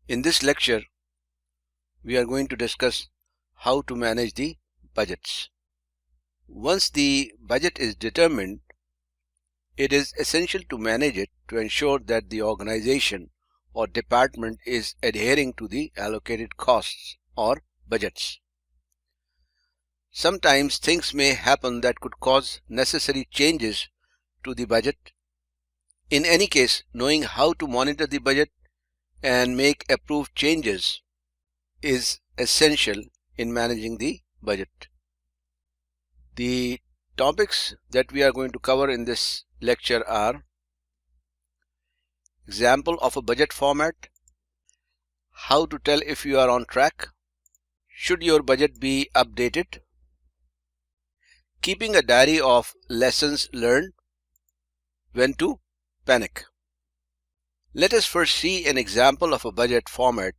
In this lecture, we are going to discuss how to manage the budgets. Once the budget is determined, it is essential to manage it to ensure that the organization or department is adhering to the allocated costs or budgets. Sometimes things may happen that could cause necessary changes to the budget. In any case, knowing how to monitor the budget and make approved changes is essential in managing the budget. The topics that we are going to cover in this lecture are example of a budget format, how to tell if you are on track, should your budget be updated, keeping a diary of lessons learned, when to panic. Let us first see an example of a budget format